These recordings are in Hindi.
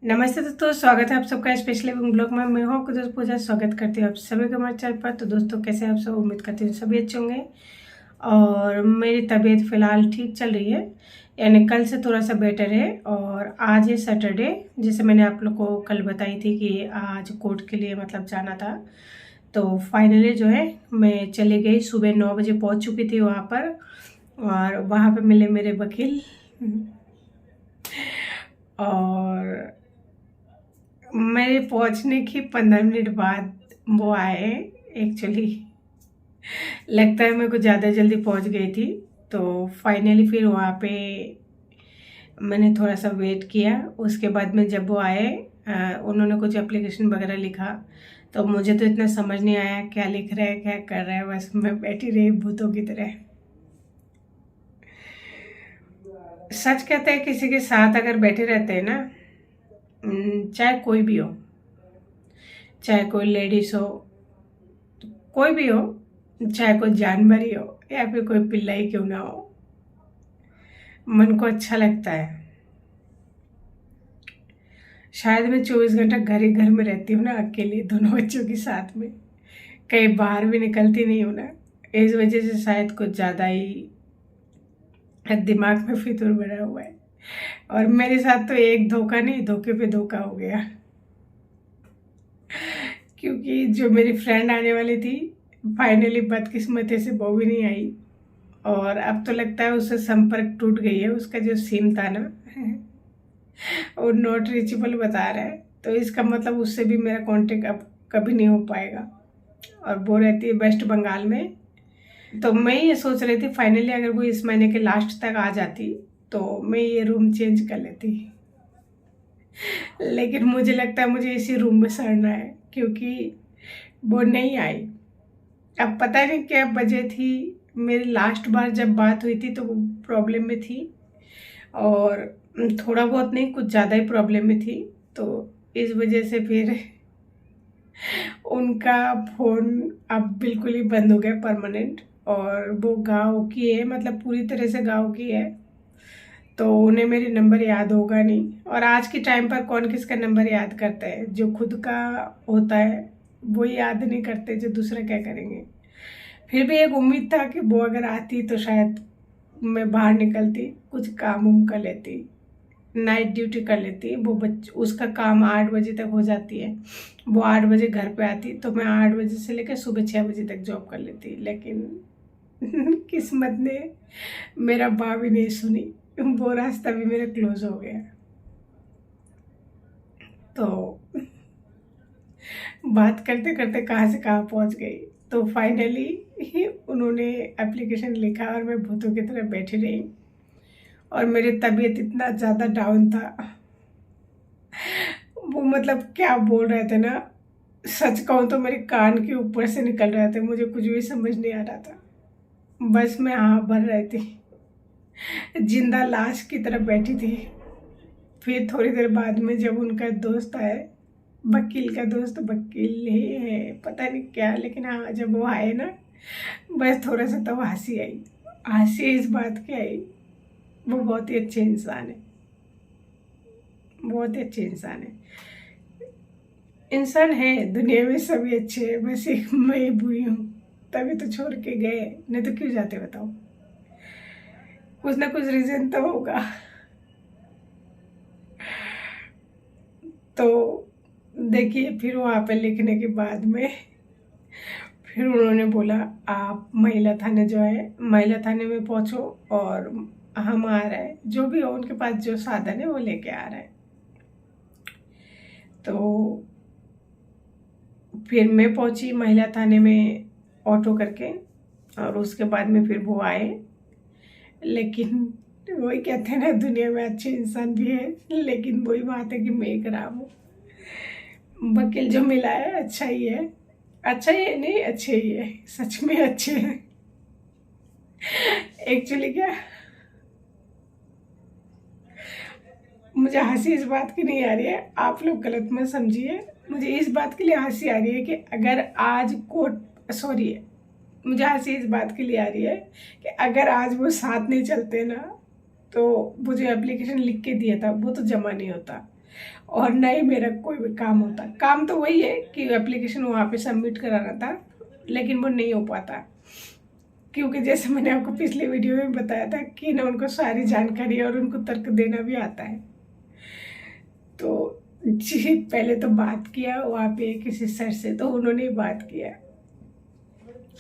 नमस्ते दोस्तों, स्वागत है आप सबका स्पेशल एवं ब्लॉग में। मैं हूं आपको दोस्त पूजा, स्वागत करती हूँ आप सभी को हमारे चैनल पर। तो दोस्तों, कैसे हैं आप सब? उम्मीद करती हूँ सभी अच्छे होंगे। और मेरी तबीयत फ़िलहाल ठीक चल रही है, यानी कल से थोड़ा सा बेटर है। और आज है सैटरडे, जैसे मैंने आप लोग को कल बताई थी कि आज कोर्ट के लिए मतलब जाना था। तो फाइनली जो है मैं चली गई, सुबह 9 बजे पहुँच चुकी थी वहाँ पर। और वहाँ पर मिले मेरे वकील और मेरे पहुंचने की 15 मिनट बाद वो आए। एक्चुअली लगता है मैं कुछ ज़्यादा जल्दी पहुंच गई थी। तो फाइनली फिर वहाँ पे मैंने थोड़ा सा वेट किया। उसके बाद में जब वो आए, उन्होंने कुछ एप्लीकेशन वगैरह लिखा। तो मुझे तो इतना समझ नहीं आया क्या लिख रहे हैं, क्या कर रहे हैं। बस मैं बैठी रही भूतों की तरह। सच कहते हैं, किसी के साथ अगर बैठे रहते हैं ना, चाहे कोई भी हो, चाहे कोई लेडीज हो, कोई भी हो, चाहे कोई जानवर ही हो या फिर कोई पिल्ला ही क्यों ना हो, मन को अच्छा लगता है। शायद मैं 24 घंटा घर ही घर में रहती हूँ ना, अकेली दोनों बच्चों के साथ में, कहीं बाहर भी निकलती नहीं हूँ ना। इस वजह से शायद कुछ ज़्यादा ही दिमाग में फितूर बना हुआ है। और मेरे साथ तो एक धोखा नहीं, धोखे पे धोखा हो गया। क्योंकि जो मेरी फ्रेंड आने वाली थी, फाइनली बदकिस्मती से वो भी नहीं आई। और अब तो लगता है उससे संपर्क टूट गई है। उसका जो सिम था ना वो नॉट रीचेबल बता रहा है। तो इसका मतलब उससे भी मेरा कांटेक्ट अब कभी नहीं हो पाएगा। और वो रहती है वेस्ट बंगाल में। तो मैं ये सोच रही थी फाइनली अगर वो इस महीने के लास्ट तक आ जाती तो मैं ये रूम चेंज कर लेती। लेकिन मुझे लगता है मुझे इसी रूम में सड़ना है, क्योंकि वो नहीं आई। अब पता नहीं क्या वजह थी। मेरी लास्ट बार जब बात हुई थी तो वो प्रॉब्लम में थी, और थोड़ा बहुत नहीं, कुछ ज़्यादा ही प्रॉब्लम में थी। तो इस वजह से फिर उनका फ़ोन अब बिल्कुल ही बंद हो गया, परमानेंट। और वो गाँव की है, मतलब पूरी तरह से गाँव की है। तो उन्हें मेरे नंबर याद होगा नहीं। और आज के टाइम पर कौन किसका नंबर याद करता है? जो खुद का होता है वो याद नहीं करते, जो दूसरा क्या करेंगे। फिर भी एक उम्मीद था कि वो अगर आती तो शायद मैं बाहर निकलती, कुछ काम उम कर लेती, नाइट ड्यूटी कर लेती। वो उसका काम 8 बजे तक हो जाती है। वो 8 बजे घर पे आती तो मैं 8 बजे से लेकर सुबह 6 बजे तक जॉब कर लेती। लेकिन किस्मत ने मेरा बात भी नहीं सुनी, वो रास्ता भी मेरा क्लोज हो गया। तो बात करते करते कहाँ से कहाँ पहुँच गई। तो फाइनली उन्होंने एप्लीकेशन लिखा और मैं भूतों की तरह बैठी रही। और मेरी तबीयत इतना ज़्यादा डाउन था, वो मतलब क्या बोल रहे थे ना, सच कहूँ तो मेरे कान के ऊपर से निकल रहे थे। मुझे कुछ भी समझ नहीं आ रहा था। बस मैं हाँ भर रही थी, जिंदा लाश की तरह बैठी थी। फिर थोड़ी देर बाद में जब उनका दोस्त आया, वकील का दोस्त, वकील ही है पता नहीं क्या, लेकिन हाँ जब वो आए ना, बस थोड़ा सा तो हंसी आई। हंसी इस बात की आई, वो बहुत ही अच्छे इंसान है, बहुत ही अच्छे इंसान है। इंसान है दुनिया में सभी अच्छे हैं, बस एक मैं ही बुरी हूँ। तभी तो छोड़ के गए, नहीं तो क्यों जाते बताओ? कुछ ना कुछ रीजन तो होगा। तो देखिए, फिर वहाँ पे लिखने के बाद में फिर उन्होंने बोला आप महिला थाने जो है, महिला थाने में पहुँचो और हम आ रहे हैं, जो भी हो उनके पास जो साधन है वो लेके आ रहे हैं। तो फिर मैं पहुंची महिला थाने में ऑटो करके। और उसके बाद में फिर वो आए। लेकिन वही कहते हैं ना, दुनिया में अच्छे इंसान भी है, लेकिन वही बात है कि मैं ही खराब हूँ। वकील जो मिला है अच्छा ही है, अच्छा ही है, नहीं अच्छे ही है, सच में अच्छे हैं। एक्चुअली क्या, मुझे हंसी इस बात की नहीं आ रही है, आप लोग गलत मत समझिए। मुझे इस बात के लिए हंसी आ रही है कि अगर आज कोर्ट, सॉरी, मुझे हंसी इस बात के लिए आ रही है कि अगर आज वो साथ नहीं चलते ना, तो वो जो एप्लीकेशन लिख के दिया था वो तो जमा नहीं होता। और ना ही मेरा कोई भी काम होता। काम तो वही है कि एप्लीकेशन वहाँ पे सबमिट कराना था, लेकिन वो नहीं हो पाता, क्योंकि जैसे मैंने आपको पिछले वीडियो में बताया था कि ना उनको सारी जानकारी और उनको तर्क देना भी आता है। तो जी पहले तो बात किया वहाँ पे किसी सर से, तो उन्होंने बात किया।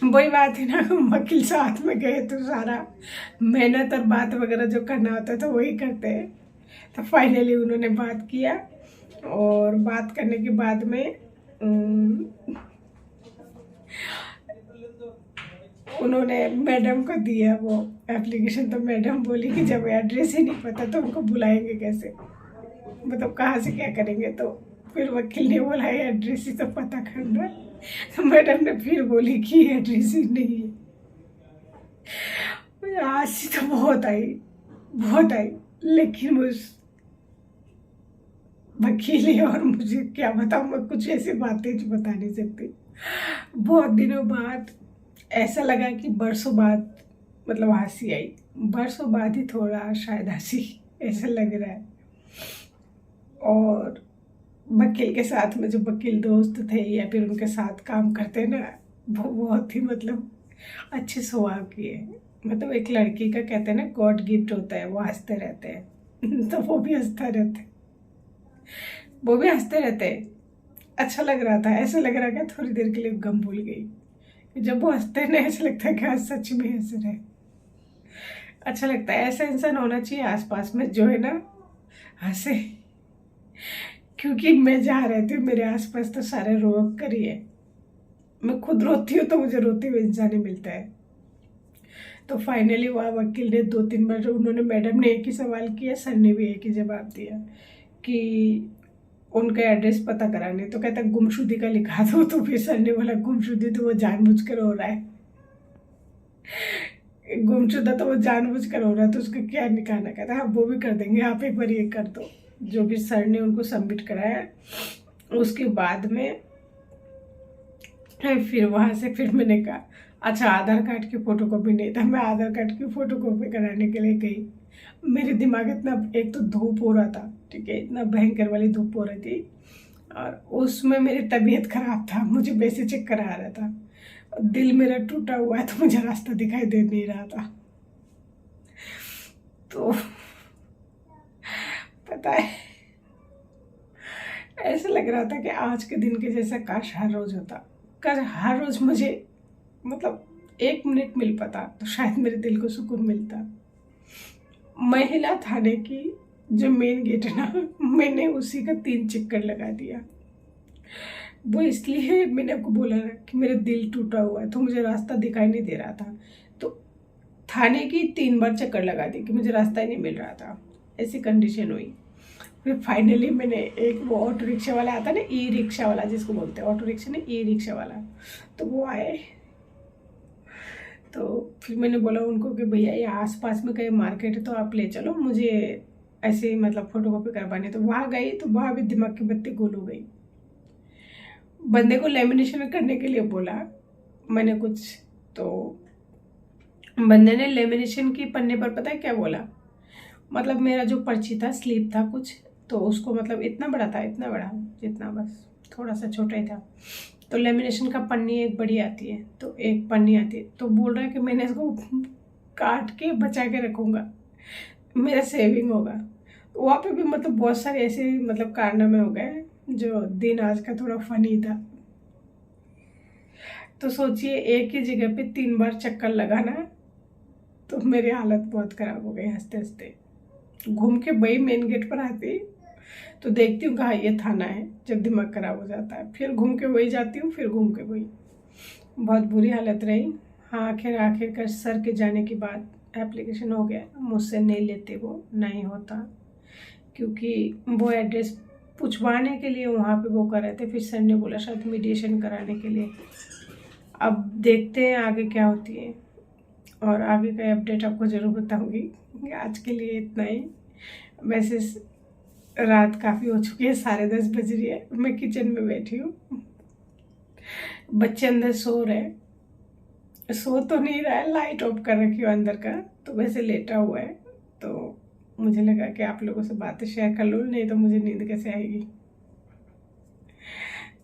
वही बात है ना, वकील साथ में गए तो सारा मेहनत और बात वगैरह जो करना होता है तो वही करते हैं। तो फाइनली उन्होंने बात किया, और बात करने के बाद में उन्होंने मैडम को दिया वो एप्लीकेशन। तो मैडम बोली कि जब एड्रेस ही नहीं पता तो उनको बुलाएंगे कैसे, मतलब कहाँ से क्या करेंगे। तो फिर वकील ने बोला एड्रेस ही तो पता करना। तो मैडम ने फिर बोली कि एड्रेस ही नहीं है। हंसी तो बहुत आई, लेकिन उस वकील है और मुझे क्या बताऊँ, मैं कुछ ऐसी बातें जो बता नहीं सकती। बहुत दिनों बाद ऐसा लगा कि बरसों बाद मतलब हंसी आई, बरसों बाद ही थोड़ा शायद हंसी ऐसा लग रहा है। और वकील के साथ में जो वकील दोस्त थे या फिर उनके साथ काम करते ना, वो बहुत ही मतलब अच्छे स्वभाव की है। मतलब एक लड़की का कहते हैं ना गॉड गिफ्ट होता है, वो हंसते रहते हैं। तो वो भी हंसते रहते हैं। अच्छा लग रहा था, ऐसा लग रहा था थोड़ी देर के लिए गम भूल गई। जब वो हंसते हैं ना ऐसा लगता है कि आज सच में हंस रहे। अच्छा लगता है, ऐसा इंसान होना चाहिए आसपास में जो है ना हंसे। क्योंकि मैं जहाँ रहती हूँ मेरे आसपास तो सारे रो कर ही है। मैं खुद रोती हूँ तो मुझे रोते हुए इंसान ही मिलता है। तो फाइनली वहाँ वकील ने 2-3 बार, उन्होंने मैडम ने एक ही सवाल किया, सर ने भी एक ही जवाब दिया कि उनका एड्रेस पता कराने। तो कहता गुमशुदी का लिखा दो। तो फिर सर ने बोला गुमशुदी तो वो जानबूझ कर हो रहा है, गुमशुदा तो वो जानबूझ कर हो रहा है, तो उसका क्या निकालना। कहता है वो भी कर देंगे, आप एक बार ये कर दो। जो भी सर ने उनको सबमिट कराया, उसके बाद में फिर वहाँ से फिर मैंने कहा अच्छा आधार कार्ड की फ़ोटोकॉपी नहीं था। मैं आधार कार्ड की फ़ोटोकॉपी कराने के लिए गई। मेरे दिमाग इतना, एक तो धूप हो रहा था, ठीक है, इतना भयंकर वाली धूप हो रही थी, और उसमें मेरी तबीयत खराब था, मुझे वैसे चक्कर आ रहा था, दिल मेरा टूटा हुआ है, तो मुझे रास्ता दिखाई दे नहीं रहा था। तो पता है ऐसा लग रहा था कि आज के दिन के जैसा काश हर रोज होता, काश हर रोज मुझे मतलब 1 मिनट मिल पाता तो शायद मेरे दिल को सुकून मिलता। महिला थाने की जो मेन गेट है ना, मैंने उसी का 3 चक्कर लगा दिया। वो इसलिए मैंने आपको बोला ना कि मेरा दिल टूटा हुआ है, तो मुझे रास्ता दिखाई नहीं दे रहा था। तो थाने की 3 बार चक्कर लगा दी कि मुझे रास्ता ही नहीं मिल रहा था, ऐसी कंडीशन हुई। फिर फाइनली मैंने एक वो ऑटो रिक्शा वाला आता ना, ई रिक्शा वाला जिसको बोलते हैं, ऑटो रिक्शा नहीं ई रिक्शा वाला, तो वो आए। तो फिर मैंने बोला उनको कि भैया ये आसपास में कहीं मार्केट है तो आप ले चलो, मुझे ऐसे ही मतलब फोटोकॉपी करवानी। तो वहाँ गई तो वहाँ भी दिमाग की बत्ती गुल हो गई। बंदे को लेमिनेशन करने के लिए बोला मैंने कुछ, तो बंदे ने लेमिनेशन की पन्ने पर पता है क्या बोला, मतलब मेरा जो पर्ची था स्लिप था कुछ, तो उसको मतलब इतना बड़ा था, इतना बड़ा जितना बस थोड़ा सा छोटा ही था। तो लेमिनेशन का पन्नी एक बड़ी आती है, तो एक पन्नी आती है, तो बोल रहा है कि मैंने इसको काट के बचा के रखूँगा, मेरा सेविंग होगा। वहाँ पे भी मतलब बहुत सारे ऐसे मतलब कारनामे हो गए जो दिन आज का थोड़ा फनी था। तो सोचिए एक ही जगह पे 3 बार चक्कर लगाना, तो मेरी हालत बहुत ख़राब हो गई हंसते हंसते। घूम के वही मेन गेट पर आती तो देखती हूँ कहाँ ये थाना है, जब दिमाग ख़राब हो जाता है फिर घूम के वही जाती हूँ, फिर घूम के वही। बहुत बुरी हालत रही। हाँ आखिरकार सर के जाने के बाद एप्लीकेशन हो गया, मुझसे नहीं लेते, वो नहीं होता, क्योंकि वो एड्रेस पूछवाने के लिए वहाँ पे वो कर रहे थे। फिर सर ने बोला शायद मीडिएशन कराने के लिए। अब देखते हैं आगे क्या होती है, और आगे का अपडेट आपको ज़रूर बताऊंगी। आज के लिए इतना ही। वैसे रात काफ़ी हो चुकी है, 10:30 बज रही है, मैं किचन में बैठी हूँ, बच्चे अंदर सो रहे, सो तो नहीं रहा है, लाइट ऑफ कर रखी हो अंदर का, तो वैसे लेटा हुआ है। तो मुझे लगा कि आप लोगों से बातें शेयर कर लूँ, नहीं तो मुझे नींद कैसे आएगी।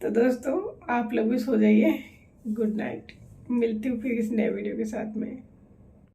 तो दोस्तों आप लोग भी सो जाइए। Good night. मिलती हूँ फिर इस नए वीडियो के साथ में।